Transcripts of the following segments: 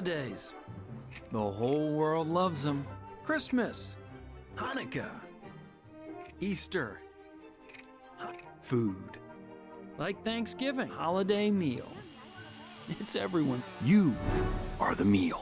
Holidays. The whole world loves them. Christmas, Hanukkah, Easter, food. Like Thanksgiving, holiday meal. It's everyone. You are the meal.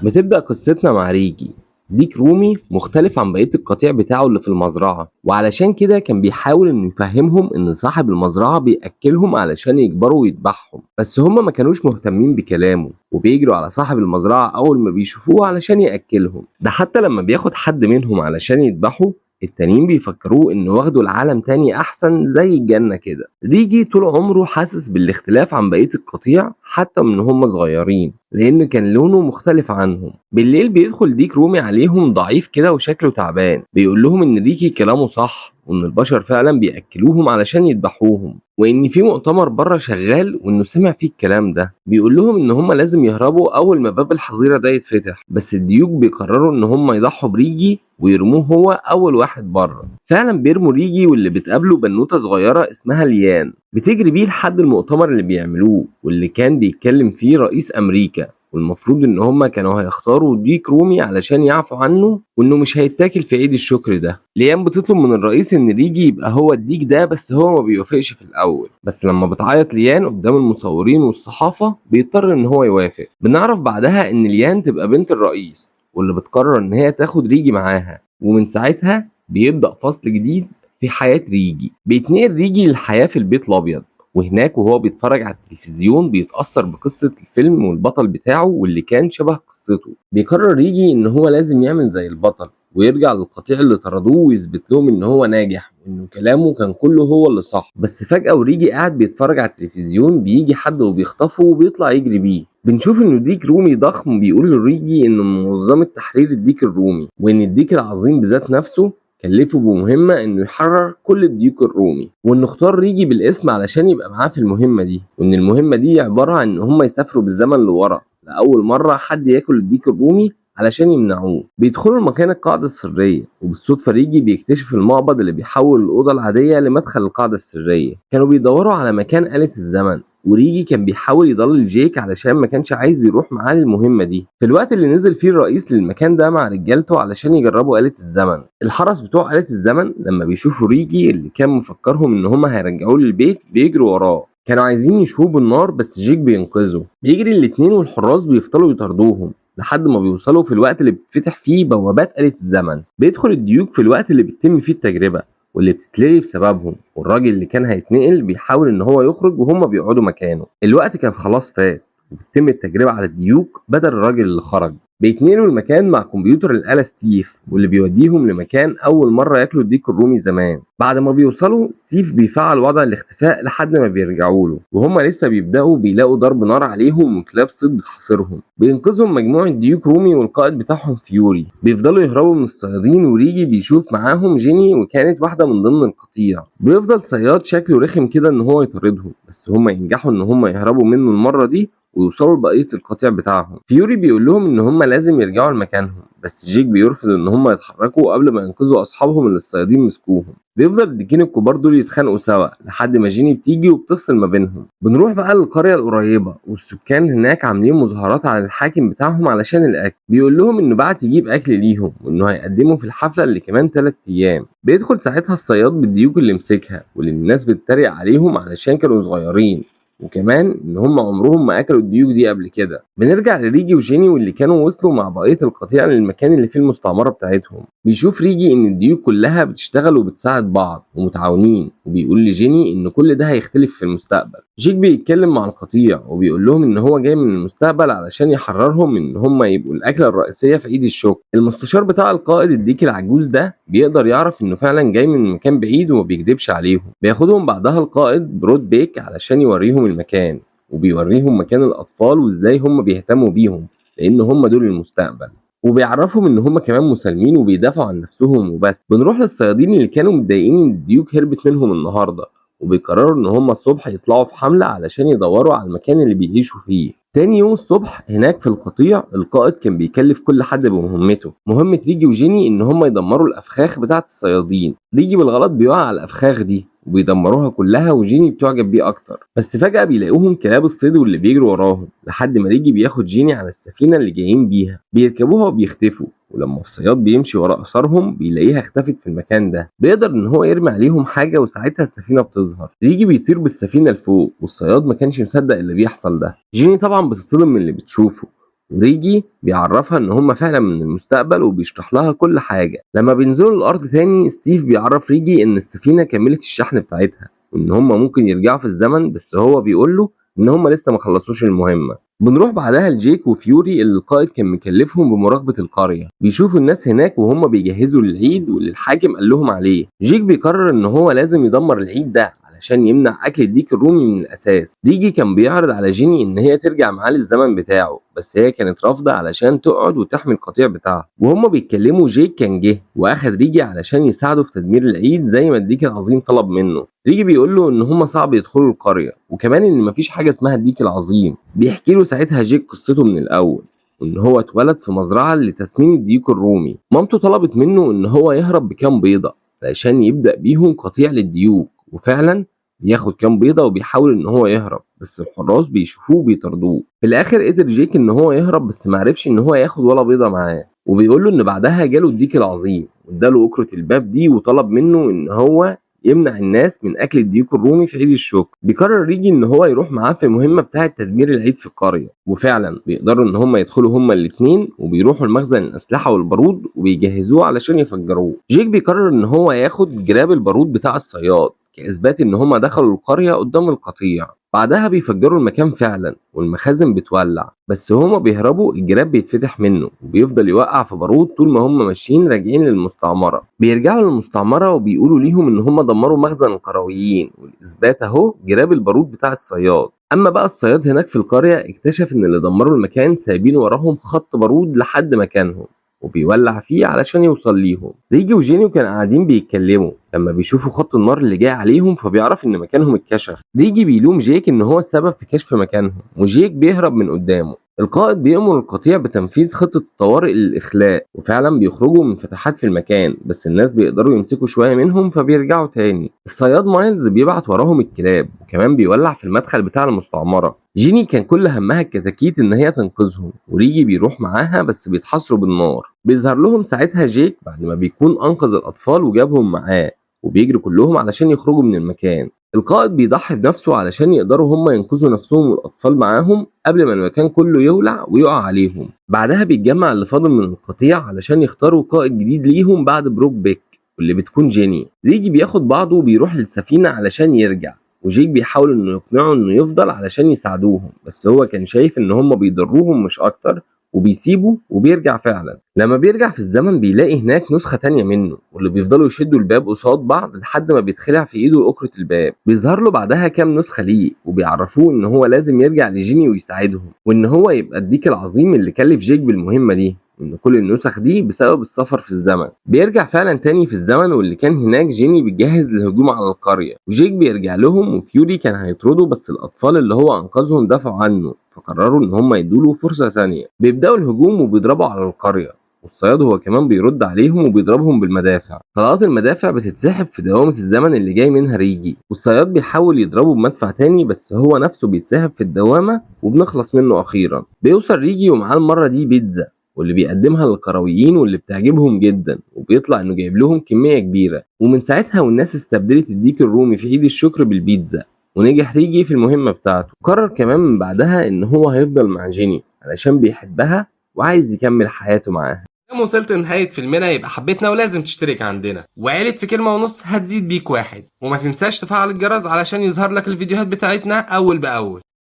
بتبدأ قصتنا مع ريجي، ديك رومي مختلف عن بقية القطيع بتاعه اللي في المزرعة، وعلشان كده كان بيحاول انه يفهمهم ان صاحب المزرعة بيأكلهم علشان يكبروا ويذبحهم، بس هما ما كانوش مهتمين بكلامه وبيجروا على صاحب المزرعة اول ما بيشوفوه علشان يأكلهم. ده حتى لما بياخد حد منهم علشان يذبحه التانيين بيفكروه انه واخده لعالم تاني احسن زي الجنة كده. ريجي طول عمره حاسس بالاختلاف عن بقية القطيع حتى من هم صغيرين، لان كان لونه مختلف عنهم. بالليل بيدخل ديك رومي عليهم ضعيف كده وشكله تعبان، بيقول لهم ان ريجي كلامه صح وان البشر فعلا بياكلوهم علشان يذبحوهم، وان في مؤتمر بره شغال وانه سمع فيه الكلام ده. بيقول لهم ان هم لازم يهربوا اول ما باب الحظيره ده يتفتح، بس الديوك بيقرروا ان هم يضحوا بريجي ويرموه هو اول واحد بره. فعلا بيرموا ريجي واللي بتقابله بنوته صغيره اسمها ليان، بتجري بيه لحد المؤتمر اللي بيعملوه واللي كان بيتكلم فيه رئيس امريكا، والمفروض ان هم كانوا هيختاروا ديك رومي علشان يعفوا عنه وانه مش هيتاكل في عيد الشكر ده. ليان بتطلب من الرئيس ان ريجي يبقى هو الديك ده، بس هو ما بيوافقش في الاول، بس لما بتعيط ليان قدام المصورين والصحافة بيضطر ان هو يوافق. بنعرف بعدها ان ليان تبقى بنت الرئيس واللي بتقرر ان هي تاخد ريجي معاها، ومن ساعتها بيبدأ فصل جديد في حياة ريجي. بيتنقل ريجي للحياة في البيت الابيض، وهناك وهو بيتفرج على التلفزيون بيتأثر بقصة الفيلم والبطل بتاعه واللي كان شبه قصته. بيقرر ريجي ان هو لازم يعمل زي البطل ويرجع للقطيع اللي طردوه ويثبت لهم ان هو ناجح وانه كلامه كان كله هو اللي صح. بس فجأة وريجي قاعد بيتفرج على التلفزيون بيجي حد وبيخطفه وبيطلع يجري بيه. بنشوف انه ديك رومي ضخم بيقول لريجي انه من منظمة تحرير الديك الرومي، وان الديك العظيم بذات نفسه كلفه بمهمة انه يحرر كل الديوك الرومي، وانه اختار ريجي بالاسم علشان يبقى معاه في المهمة دي، وان المهمة دي عبارة عن ان هم يسافروا بالزمن لورا لأول مرة حد ياكل الديك الرومي علشان يمنعوه. بيدخلوا المكان القاعدة السرية، وبالصدفة ريجي بيكتشف المقبض اللي بيحول الأوضة العادية لمدخل القاعدة السرية. كانوا بيدوروا على مكان آلة الزمن، وريجي كان بيحاول يضلل جيك علشان ما كانش عايز يروح معاه للمهمة دي في الوقت اللي نزل فيه الرئيس للمكان ده مع رجالته علشان يجربوا آلة الزمن. الحرس بتوع آلة الزمن لما بيشوفوا ريجي اللي كان مفكرهم ان هم هيرجعوه للبيت بيجروا وراه، كانوا عايزين يشوفوه بالنار بس جيك بينقذه. بيجري الاتنين والحراس بيفضلوا يطاردوهم لحد ما بيوصلوا في الوقت اللي بتفتح فيه بوابات آلة الزمن. بيدخل الديوك في الوقت اللي بيتم فيه التجربة واللي بتتلغي بسببهم، والراجل اللي كان هيتنقل بيحاول ان هو يخرج وهم بيقعدوا مكانه. الوقت كان خلاص فات وبتتم التجربة على الديوك بدل الراجل اللي خرج. بيتنقلوا المكان مع كمبيوتر الآلة ستيف واللي بيوديهم لمكان أول مرة ياكلوا الديك الرومي زمان. بعد ما بيوصلوا ستيف بيفعل وضع الاختفاء لحد ما بيرجعوا له، وهم لسه بيبدأوا بيلاقوا ضرب نار عليهم وكلاب صيد بتحاصرهم. بينقذهم مجموعة ديوك رومي والقائد بتاعهم فيوري. بيفضلوا يهربوا من الصيادين، وريجي بيشوف معاهم جيني وكانت واحدة من ضمن القطيع. بيفضل صياد شكله رخم كده ان هو يطاردهم، بس هم ينجحوا ان هم يهربوا منه المرة دي ويوصلوا لبقية القطيع بتاعهم. فيوري بيقول لهم ان هم لازم يرجعوا لمكانهم، بس جيك بيرفض ان هم يتحركوا قبل ما ينقذوا اصحابهم اللي الصيادين مسكوهم. بيفضل الديكين الكبار دول يتخانقوا سوا لحد ما جيني بتيجي وبتفصل ما بينهم. بنروح بقى للقرية القريبة، والسكان هناك عاملين مظاهرات على الحاكم بتاعهم علشان الاكل. بيقول لهم انه بعت يجيب اكل ليهم وانه هيقدمه في الحفلة اللي كمان 3 ايام. بيدخل ساعتها الصياد بالديوك اللي مسكها واللي الناس بتتريق عليهم علشان كانوا صغيرين، وكمان ان هم عمرهم ما اكلوا الديوك دي قبل كده. بنرجع لريجي وجيني واللي كانوا وصلوا مع بقيه القطيع للمكان اللي فيه المستعمره بتاعتهم. بيشوف ريجي ان الديوك كلها بتشتغل وبتساعد بعض ومتعاونين، وبيقول لجيني ان كل ده هيختلف في المستقبل. جيك بيتكلم مع القطيع وبيقول لهم ان هو جاي من المستقبل علشان يحررهم ان هم يبقوا الاكله الرئيسيه في عيد الشكر. المستشار بتاع القائد الديك العجوز ده بيقدر يعرف انه فعلا جاي من مكان بعيد وما بيكدبش عليهم. بياخدهم بعدها القائد برود بيك علشان يوريهم المكان، وبيوريهم مكان الاطفال وازاي هم بيهتموا بيهم لان هم دول المستقبل، وبيعرفهم ان هم كمان مسالمين وبيدافعوا عن نفسهم وبس. بنروح للصيادين اللي كانوا متضايقين ان الديوك هربت منهم النهارده، وبيقرروا ان هم الصبح يطلعوا في حملة علشان يدوروا على المكان اللي بيعيشوا فيه. تاني يوم الصبح هناك في القطيع القائد كان بيكلف كل حد بمهمته. مهمة ريجي وجيني ان هم يدمروا الافخاخ بتاعة الصيادين. ريجي بالغلط بيقع على الافخاخ دي وبيدمروها كلها وجيني بتعجب بيه اكتر. بس فجأة بيلاقوهم كلاب الصيد واللي بيجروا وراهم لحد ما ريجي بياخد جيني على السفينة اللي جايين بيها، بيركبوها وبيختفوا. ولما الصياد بيمشي ورا اثارهم بيلاقيها اختفت في المكان ده. بيقدر ان هو يرمي عليهم حاجه وساعتها السفينه بتظهر. ريجي بيطير بالسفينه لفوق والصياد ما كانش مصدق اللي بيحصل ده. جيني طبعا بتتصدم من اللي بتشوفه، وريجي بيعرفها ان هم فعلا من المستقبل وبيشرح لها كل حاجه. لما بينزلوا الارض تاني ستيف بيعرف ريجي ان السفينه كملت الشحن بتاعتها وان هم ممكن يرجعوا في الزمن، بس هو بيقول له ان هم لسه ما خلصوش المهمه. بنروح بعدها لجيك وفيوري اللي القائد كان مكلفهم بمراقبة القرية. بيشوفوا الناس هناك وهم بيجهزوا للعيد واللي الحاكم قال لهم عليه. جيك بيقرر ان هو لازم يدمر العيد ده علشان يمنع اكل الديك الرومي من الاساس. ريجي كان بيعرض على جيني ان هي ترجع معاه للزمن بتاعه، بس هي كانت رافضة علشان تقعد وتحمي القطيع بتاعها. وهم بيتكلموا جيك كان جه واخد ريجي علشان يساعده في تدمير العيد زي ما الديك العظيم طلب منه. ريجي بيقول له ان هم صعب يدخلوا القرية وكمان ان مفيش حاجة اسمها الديك العظيم. بيحكي له ساعتها جيك قصته من الاول، وان هو اتولد في مزرعة لتسمين الديك الرومي. مامته طلبت منه ان هو يهرب بكام بيضة علشان يبدأ بيهم قطيع للديوك، وفعلا بياخد كام بيضة وبيحاول ان هو يهرب، بس الحراس بيشوفوه وبيطردوه. في الاخر قدر جيك ان هو يهرب بس معرفش ان هو ياخد ولا بيضة معاه. وبيقول له ان بعدها جاله الديك العظيم واداله أكرة الباب دي وطلب منه ان هو يمنع الناس من اكل الديك الرومي في عيد الشكر. بيقرر ريجي ان هو يروح معاه في مهمه بتاعه تدمير العيد في القريه، وفعلا بيقدروا ان هم يدخلوا هما الاثنين وبيروحوا لمخزن الاسلحه والبارود وبيجهزوه علشان يفجروه. جيك بيقرر ان هو ياخد جراب البارود بتاع الصياد كاثبات ان هم دخلوا القريه قدام القطيع. بعدها بيفجروا المكان فعلا والمخازن بتولع، بس هما بيهربوا الجراب بيتفتح منه وبيفضل يوقع في بارود طول ما هما ماشيين راجعين للمستعمره. بيرجعوا للمستعمره وبيقولوا ليهم ان هما دمروا مخزن القرويين، والاثبات اهو جراب البارود بتاع الصياد. اما بقى الصياد هناك في القريه اكتشف ان اللي دمروا المكان سايبين وراهم خط بارود لحد مكانهم وبيولع فيه علشان يوصل ليهم. ريجي وجيني كانوا قاعدين بيتكلموا لما بيشوفوا خط النار اللي جاي عليهم، فبيعرف ان مكانهم اتكشف. ريجي بيلوم جيك ان هو السبب في كشف مكانهم وجيك بيهرب من قدامه. القائد بيأمر القطيع بتنفيذ خطة الطوارئ للإخلاء، وفعلا بيخرجوا من فتحات في المكان، بس الناس بيقدروا يمسكوا شوية منهم فبيرجعوا تاني. الصياد مايلز بيبعت وراهم الكلاب وكمان بيولع في المدخل بتاع المستعمرة. جيني كان كل همها الكتاكيت ان هي تنقذهم، وريجي بيروح معاها بس بيتحاصروا بالنار. بيظهر لهم ساعتها جيك بعد ما بيكون انقذ الاطفال وجابهم معاه، وبيجروا كلهم علشان يخرجوا من المكان. القائد بيضحي بنفسه علشان يقدروا هم ينقذوا نفسهم والاطفال معاهم قبل ما المكان كله يولع ويقع عليهم. بعدها بيتجمع اللي فاضل من القطيع علشان يختاروا قائد جديد ليهم بعد بروك بيك واللي بتكون جيني. ريجي بياخد بعضه وبيروح للسفينة علشان يرجع، وجيك بيحاول انه يقنعه انه يفضل علشان يساعدوهم، بس هو كان شايف ان هم بيضروهم مش اكتر وبيسيبه وبيرجع فعلا. لما بيرجع في الزمن بيلاقي هناك نسخة تانية منه، واللي بيفضلوا يشدوا الباب قصاد بعض لحد ما بيتخلع في ايده أكرة الباب. بيظهر له بعدها كام نسخة ليه وبيعرفوه ان هو لازم يرجع لجيني ويساعدهم، وان هو يبقى الديك العظيم اللي كلف جيك بالمهمة دي، وان كل النسخ دي بسبب السفر في الزمن. بيرجع فعلا تاني في الزمن واللي كان هناك جيني بتجهز للهجوم على القرية، وجيك بيرجع لهم وفيوري كان هيطرده بس الاطفال اللي هو انقذهم دافعوا عنه، فقرروا ان هم يدوله فرصة ثانية. بيبدأوا الهجوم وبيضربوا على القرية، والصياد هو كمان بيرد عليهم وبيضربهم بالمدافع. طلقات المدافع بتتسحب في دوامة الزمن اللي جاي منها ريجي، والصياد بيحاول يضربه بمدفع تاني بس هو نفسه بيتسحب في الدوامة وبنخلص منه أخيرا. بيوصل ريجي ومعاه المرة دي بيتزا واللي بيقدمها للقرويين واللي بتعجبهم جدا، وبيطلع انه جايب لهم كمية كبيرة. ومن ساعتها والناس استبدلت الديك الرومي في عيد الشكر بالبيتزا، ونجح ريجي في المهمة بتاعته. قرر كمان من بعدها ان هو هيفضل مع جيني علشان بيحبها وعايز يكمل حياته معاها. لما وصلت لنهاية فيلمنا يبقى حبيتنا ولازم تشترك عندنا، وعيلة في كلمة ونص هتزيد بيك واحد، وما تنساش تفعل الجرس علشان يظهر لك الفيديوهات بتاعتنا أول بأول.